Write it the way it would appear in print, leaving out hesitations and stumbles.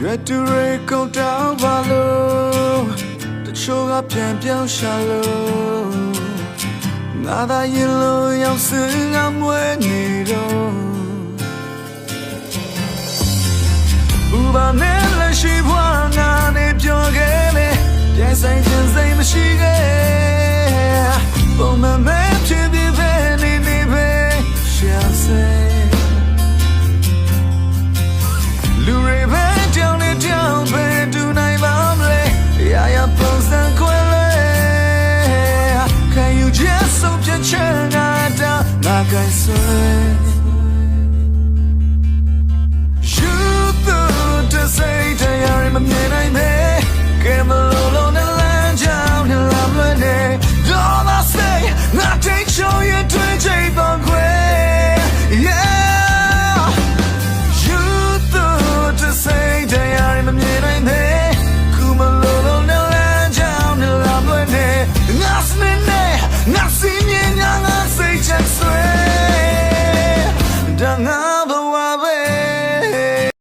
越တူရေကုန်တောင်းပါလို့တချို့ကပြန်ပြောင်းရှာလို့ငါသာရင်လို့ရောက်စင်ငါမွေးနေတော့ဘူဘာနဲ့လက်ရှိဘဝငါနဲ့ပြောခဲ့တယ်ပြန်ဆိုင်ခြင်းစိတ်မရှိခဲ့ပုံမှန်ပဲဖြစ်ပြီးပဲနေပဲရှာစေလူတွေပဲကြောင်နေကြောင်ပဲတူနိုင်ပါမလဲရာပုံစံခွဲလဲ Can you just so picture ငါတော့ငါကိုင်ဆွဲ You to say that you're my man me Came alone and land down and I'm running All I say nothing show you to take on Yeah You to say that you're my man me Come alone and land down and I'm running Nothing